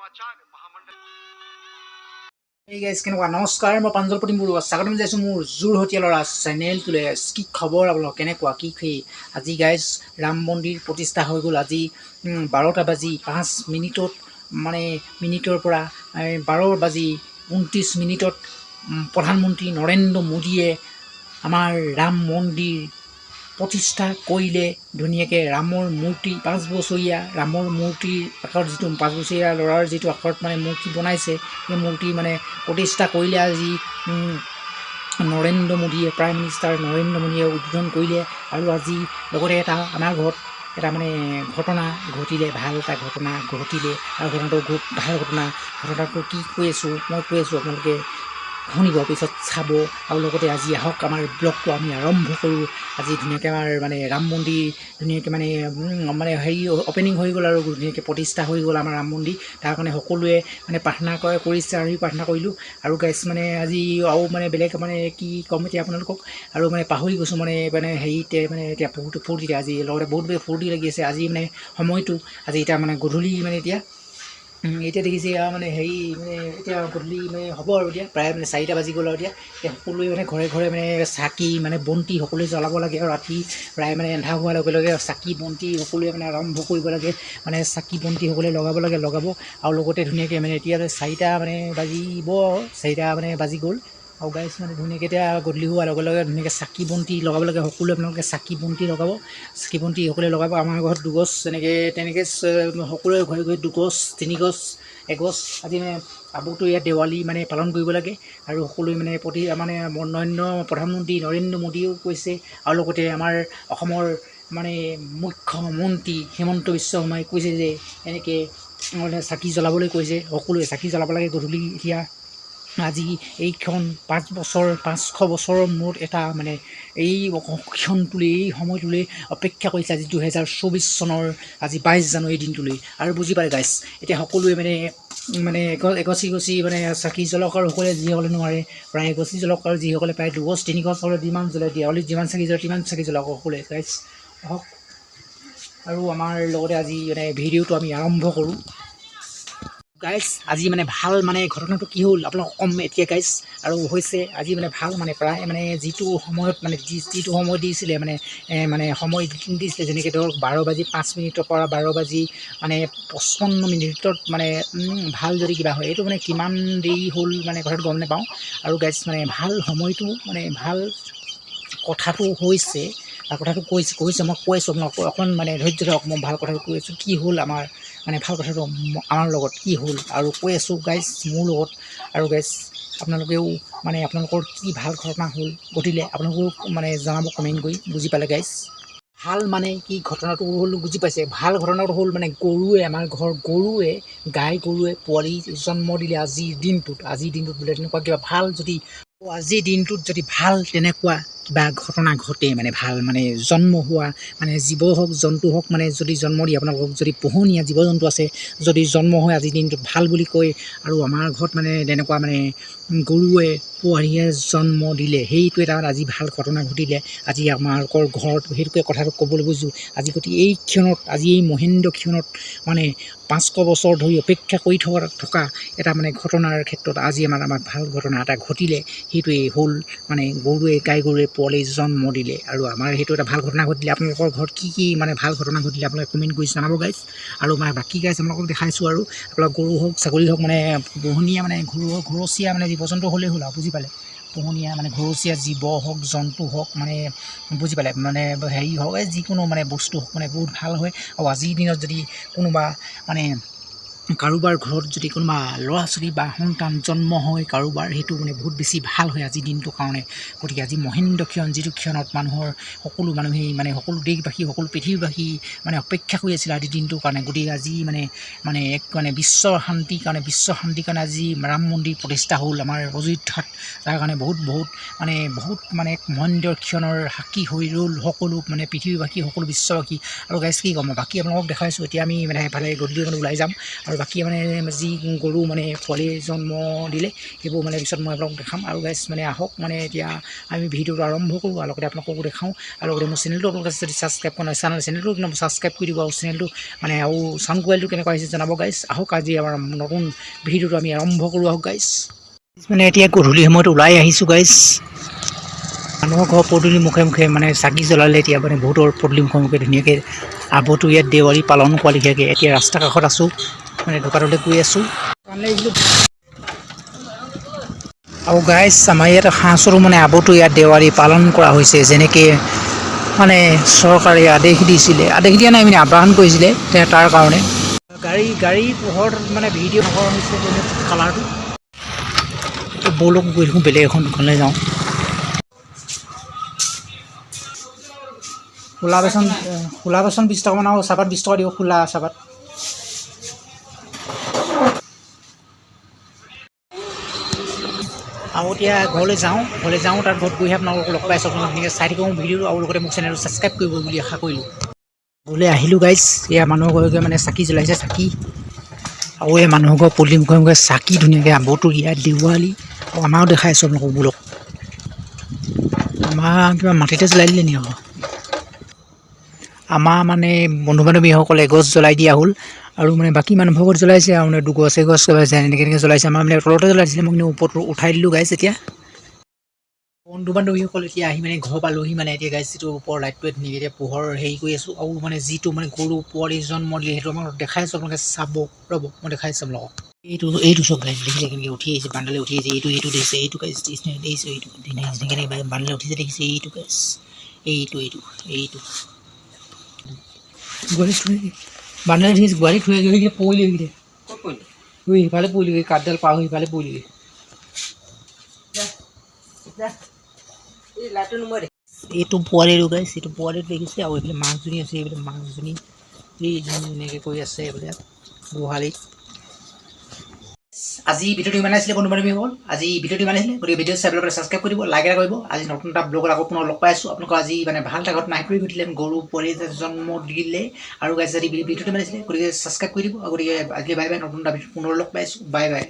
Hey guys, কেনেকুৱা নমস্কাৰ মই প্ৰাঞ্জল প্ৰতীম বৰুৱা স্বাগতম জনাইছোঁ মোৰ যোৰহতীয়া ল'ৰা চেনেলটোলৈ কি খবৰ আপোনালোক কেনেকুৱা কি আজি গাইজ ৰাম মন্দিৰ প্ৰতিষ্ঠা হৈ গ'ল আজি 12টা বাজি 5 মিনিটত মানে মিনিটৰ পৰা 12 বাজি 29 মিনিটত প্ৰধানমন্ত্ৰী নৰেন্দ্ৰ মোদীয়ে আমাৰ ৰাম মন্দিৰ প্ৰতিষ্ঠা কৰিলে ধুনীয়াকৈ ৰামৰ মূৰ্তি 5 বছৰীয়া ৰামৰ মূৰ্তিৰ আকাৰত যিটো 5 বছৰীয়া ল'ৰাৰ যিটো আকাৰত মানে মূৰ্তি বনাইছে সেই মূৰ্তি মানে প্ৰতিষ্ঠা কৰিলে আজি নৰেন্দ্ৰ মোদীয়ে প্ৰাইম মিনিষ্টাৰ নৰেন্দ্ৰ মোদীয়ে উদ্বোধন কৰিলে আৰু আজি লগতে এটা আমাৰ ঘৰত এটা মানে ঘটনা ঘটিলে ভাল এটা ঘটনা ঘটিলে আৰু ঘটনাটো খুব ভাল ঘটনাটো কি কৈ আছোঁ মই কৈ আছোঁ আপোনালোকে শুনিব পিছত চাব আৰু লগতে আজি আহক আমাৰ ব্লগটো আমি আৰম্ভ কৰোঁ আজি ধুনীয়াকৈ আমাৰ মানে ৰাম মন্দিৰ ধুনীয়াকৈ মানে হেৰি অ'পেনিং হৈ গ'ল আৰু ধুনীয়াকৈ প্ৰতিষ্ঠা হৈ গ'ল আমাৰ ৰাম মন্দিৰ তাৰ কাৰণে সকলোৱে মানে প্ৰাৰ্থনা কৰিছে আৰু প্ৰাৰ্থনা কৰিলোঁ আৰু গাইছ মানে আজি আৰু মানে বেলেগ মানে কি ক'ম এতিয়া আপোনালোকক আৰু মানে পাহৰি গৈছোঁ মানে হেৰিতে মানে এতিয়া বহুতো ফূৰ্তিতে আজি লগতে বহুত ফূৰ্তি লাগি আছে আজি মানে সময়টো আজি এতিয়া মানে গধূলি মানে এতিয়া দেখিছে মানে হেৰি মানে এতিয়া গধূলি মানে হ'ব আৰু এতিয়া প্ৰায় মানে 4টা বাজি গ'ল আৰু এতিয়া সকলোৱে মানে ঘৰে ঘৰে মানে চাকি মানে বন্তি সকলোৱে জ্বলাব লাগে আৰু ৰাতি প্ৰায় মানে এন্ধাৰ হোৱাৰ লগে লগে চাকি বন্তি সকলোৱে মানে আৰম্ভ কৰিব লাগে মানে চাকি বন্তি সকলোৱে লগাব আৰু লগতে ধুনীয়াকৈ মানে এতিয়া 4টা মানে বাজিব 4টা মানে বাজি গ'ল আৰু গাইছ মানে ধুনীয়াকৈ এতিয়া গধূলি হোৱাৰ লগে লগে ধুনীয়াকৈ চাকি বন্তি লগাব লাগে সকলোৱে আপোনালোকে চাকি বন্তি লগাব সকলোৱে লগাব আমাৰ ঘৰত দুগছ তেনেকৈ সকলোৰে ঘৰে ঘৰে 2 গছ 3 গছ 1 গছ আজি মানে আবুতো ইয়াত দেৱালী মানে পালন কৰিব লাগে আৰু সকলোৱে মানে মানে প্ৰধানমন্ত্ৰী নৰেন্দ্ৰ মোদীয়েও কৈছে আৰু লগতে আমাৰ অসমৰ মানে মুখ্যমন্ত্ৰী হিমন্ত বিশ্ব শৰ্মাই কৈছে যে এনেকৈ মানে চাকি জ্বলাবলৈ কৈছে সকলোৱে চাকি জ্বলাব লাগে গধূলি এতিয়া আজি এইখন 500 বছৰৰ মূৰত এটা মানে এই ক্ষণটোলৈ এই সময়টোলৈ অপেক্ষা কৰিছে আজি 2024 চনৰ আজি 22 জানুৱাৰী দিনটোলৈ আৰু বুজি পালে গাইছ এতিয়া সকলোৱে মানে এগছি মানে চাকি জ্বলাওক আৰু সকলোৱে যিসকলে নোৱাৰে প্ৰায় এগছি জ্বলাওক আৰু যিসকলে প্ৰায় 2 গছ 3 গছ হ'লে যিমান জ্বলাই দেৱালীত যিমান চাকি জ্বলাই তিমান চাকি জ্বলাওক সকলোৱে গাইছ হওক আৰু আমাৰ লগতে আজি মানে ভিডিঅ'টো আমি আৰম্ভ কৰোঁ গাইছ আজি মানে ভাল মানে ঘটনাটো কি হ'ল আপোনালোকক ক'ম এতিয়া গাইছ আৰু হৈছে আজি মানে ভাল মানে প্ৰায় মানে যিটো সময়ত মানে যিটো সময় দিছিলে মানে সময় দিছিলে যেনেকৈ ধৰক 12 বাজি 5 মিনিটৰ পৰা 12 বাজি মানে 55 মিনিটত মানে ভাল যদি কিবা হয় এইটো মানে কিমান দেৰি হ'ল মানে কথাটো গম নাপাওঁ আৰু গাইছ মানে ভাল সময়টো মানে ভাল কথাটো হৈছে কথাটো কৈছে মই কৈ আছোঁ আপোনালোকক অকণ মানে ধৈৰ্য ধৰক মই ভাল কথাটো কৈ আছোঁ কি হ'ল আমাৰ মানে ভাল কথাটো আমাৰ লগত কি হ'ল আৰু কৈ আছোঁ গাইছ মোৰ লগত আৰু গাইছ আপোনালোকেও মানে আপোনালোকৰ কি ভাল ঘটনা হ'ল ঘটিলে আপোনালোকেও মানে জনাব কমেণ্ট কৰি বুজি পালে গাইছ ভাল মানে কি ঘটনাটো হ'ল বুজি পাইছে ভাল ঘটনাটো হ'ল মানে আমাৰ ঘৰ গাই গৰুৱে পোৱালি জন্ম দিলে আজিৰ দিনটোত বোলে তেনেকুৱা কিবা ভাল যদি আজিৰ দিনটোত যদি ভাল তেনেকুৱা কিবা ঘটনা ঘটে মানে ভাল মানে জন্ম হোৱা মানে জীৱ হওক জন্তু হওক মানে যদি জন্ম দিয়ে আপোনালোকক যদি পোহনীয়া জীৱ জন্তু আছে যদি জন্ম হয় আজিৰ দিনটোত ভাল বুলি কয় আৰু আমাৰ ঘৰত মানে তেনেকুৱা মানে গৰুৱে পোৱালীয়ে জন্ম দিলে সেইটো এটা আজি ভাল ঘটনা ঘটিলে আজি আমালোকৰ ঘৰত সেইটোকে কথাটো ক'বলৈ বুজিছোঁ আজি গতিকে এই ক্ষণত আজি এই মহেন্দ্ৰ ক্ষণত মানে 500 বছৰ ধৰি অপেক্ষা কৰি থকা এটা মানে ঘটনাৰ ক্ষেত্ৰত আজি আমাৰ ভাল ঘটনা এটা ঘটিলে সেইটোৱেই হ'ল মানে গাই গৰুৱে পোৱালি জন্ম দিলে আৰু আমাৰ সেইটো এটা ভাল ঘটনা ঘটিলে আপোনালোকৰ ঘৰত কি মানে ভাল ঘটনা ঘটিলে আপোনালোকে কমেণ্ট কৰি জনাব গাইছ আৰু মানে বাকী গাইছ আপোনালোকক দেখাইছোঁ আৰু আপোনালোক গৰু হওক ছাগলী হওক মানে পোহনীয়া মানে ঘৰচীয়া মানে জীৱ জন্তু হ'লেই হ'ল আৰু বুজি পালে পোহনীয়া মানে ঘৰচীয়া জীৱ হওক জন্তু হওক মানে বুজি পালে মানে হেৰি হওক যিকোনো মানে বস্তু হওক মানে বহুত ভাল হয় আৰু আজিৰ দিনত যদি কোনোবা মানে কাৰোবাৰ ঘৰত যদি কোনোবা ল'ৰা ছোৱালী বা সন্তান জন্ম হয় কাৰোবাৰ সেইটো মানে বহুত বেছি ভাল হয় আজিৰ দিনটোৰ কাৰণে গতিকে আজি মহেন্দ্ৰ ক্ষণ যিটো ক্ষণত মানুহৰ সকলো মানুহেই মানে সকলো দেশবাসী সকলো পৃথিৱীবাসী মানে অপেক্ষা কৰি আছিলে আজিৰ দিনটোৰ কাৰণে গতিকে আজি মানে এক মানে বিশ্ব শান্তিৰ কাৰণে আজি ৰাম মন্দিৰ প্ৰতিষ্ঠা হ'ল আমাৰ অযোধ্যাত তাৰ কাৰণে বহুত মানে মহেন্দ্ৰ ক্ষণৰ সাক্ষী হৈ ৰ'ল সকলো মানে পৃথিৱীবাসী সকলো বিশ্ববাসী আৰু গাইছ কি ক'ম বাকী আপোনালোকক দেখাইছোঁ এতিয়া আমি মানে এফালে গধূলি ওলাই যাম আৰু বাকী মানে যি গৰু মানে পোৱালি জন্ম দিলে সেইবোৰ মানে পিছত মই আপোনালোকক দেখাম। আৰু গাইজ মানে আহক মানে এতিয়া আমি ভিডিঅ'টো আৰম্ভ কৰোঁ আৰু লগতে আপোনালোককো দেখাওঁ। আৰু লগতে মোৰ চেনেলটো আপোনালোকে যদি ছাবস্ক্ৰাইব কৰা নাই চেনেলটো একদম ছাবস্ক্ৰাইব কৰি দিব আৰু চেনেলটো মানে আৰু চাউণ্ড কোৱালিটিটো কেনেকুৱা হৈছে জনাব গাইজ। আহক আজি আমাৰ নতুন ভিডিঅ'টো আমি আৰম্ভ কৰোঁ আহক গাইজ। মানে এতিয়া গধূলি সময়ত ওলাই আহিছোঁ গাইজ। মানুহৰ ঘৰৰ পদূলি মুখে মুখে মানে চাকি জ্বলালে এতিয়া মানে বহুতৰ পদূলি মুখে মুখে ধুনীয়াকৈ আৱতো ইয়াত দেৱালী পালন কৰা লিখিয়াকৈ এতিয়া ৰাস্তা কাষত আছোঁ মানে দোকানলৈ গৈ আছোঁ। আৰু গাইজ আমাৰ ইয়াত সাঁচৰো মানে আৱতো ইয়াত দেৱালী পালন কৰা হৈছে যেনেকৈ মানে চৰকাৰে আদেশ দিছিলে, আদেশ দিয়া নাই মানে আহ্বান কৰিছিলে তাৰ কাৰণে গাড়ী পোহৰত মানে ভিডিঅ' কৰা হৈছে কালাৰটো। ব'লক গৈ দেখোঁ বেলেগ এখন দোকানলৈ যাওঁ। খোলা বেচন 20 টকামান আৰু চাহপাত 20 টকা দিব খোলা চাহপাত। আৰু এতিয়া ঘৰলৈ যাওঁ তাত ঘৰত গৈহে আপোনালোকক লগ পাইছোঁ। আপোনালোক ধুনীয়াকৈ চাই থাকোঁ ভিডিঅ'টো আৰু লগতে মোক চেনেলটো ছাবস্ক্ৰাইব কৰিব বুলি আশা কৰিলোঁ। ঘৰলৈ আহিলোঁ গাইজ। এয়া মানুহৰ ঘৰকে মানে চাকি জ্বলাইছে চাকি আৰু এই মানুহৰ ঘৰ পদূলি মুখে মুখে চাকি ধুনীয়াকৈ আৱতো ইয়াত দেৱালী আৰু আমাৰো দেখাই আছোঁ আপোনালোকক বোলক। আমাৰ কিবা মাটিতে জ্বলাই দিলে নি আকৌ। আমাৰ মানে বন্ধু বান্ধৱীসকলে এগছ জ্বলাই দিয়া হ'ল আৰু মানে বাকী মানুহৰ ঘৰত জ্বলাইছে আৰু মানে দুগছ এগছ জ্বলাইছে এনেকৈ জ্বলাইছে। আমাৰ মানে তলতে জ্বলাইছিলে মই কিন্তু ওপৰত উঠাই দিলোঁ গাইজ। এতিয়া বন্ধু বান্ধৱীসকল এতিয়া আহি মানে ঘৰ পালোহি মানে এতিয়া গাইজ যিটো ওপৰৰ লাইটটোৱে ধুনীয়াকৈ এতিয়া পোহৰ হেৰি কৰি আছোঁ আৰু মানে যিটো মানে গৰু পোৱালি জন্ম দিলে সেইটো আমাক দেখাই আছোঁ। আপোনালোকে চাব ৰ'ব মই দেখাই আছোঁ আপোনালোকক। এইটো চব গাইজ দেখিছে কেনেকৈ উঠি আহিছে বান্দালে উঠি আহিছে। এইটো দেখিছে এইটো গাইজ দেখিছে এইটো কেনেকৈ বান্দালে উঠিছে দেখিছে এইটো গাইজ এইটো গোৱালি থৈ বান্দালে উঠিছে গোৱালি থৈ গৈ পৰিলে সিফালে পৰিলে কাঠডাল পাৰ হৈ সিফালে পৰিলে। এইটো পোৱালিটো গাইজ এইটো পোৱালিটো দেখিছে আৰু এইফালে মাকজনী আছে এইফালে মাকজনী এইজনী এনেকৈ কৰি আছে এইফালে গোহালিত। আজি ভিডিঅ'টো ইমান আছিলে বন্ধু বান্ধৱীসকল। আজি ভিডিঅ'টো ইমান আছিলে গতিকে ভিডিঅ' চাই পেলাই ছাবস্ক্ৰাইব কৰি দিব লাইক এটা কৰিব। আজি নতুন এটা ব্লগত আকৌ পুনৰ লগ পাই আছোঁ। আপোনালোকক আজি মানে ভাল এটা ঘটনা কৰি ঘটিলে গৰু পোৱালি জন্ম দিলে আৰু গাইজ যদি ভিডিঅ'টো ইমান আছিলে গতিকে ছাবস্ক্ৰাইব কৰি দিব। গতিকে আজি বাই বাই নতুন এটা ভিডিঅ'ত পুনৰ লগ পাই আছোঁ বাই বাই।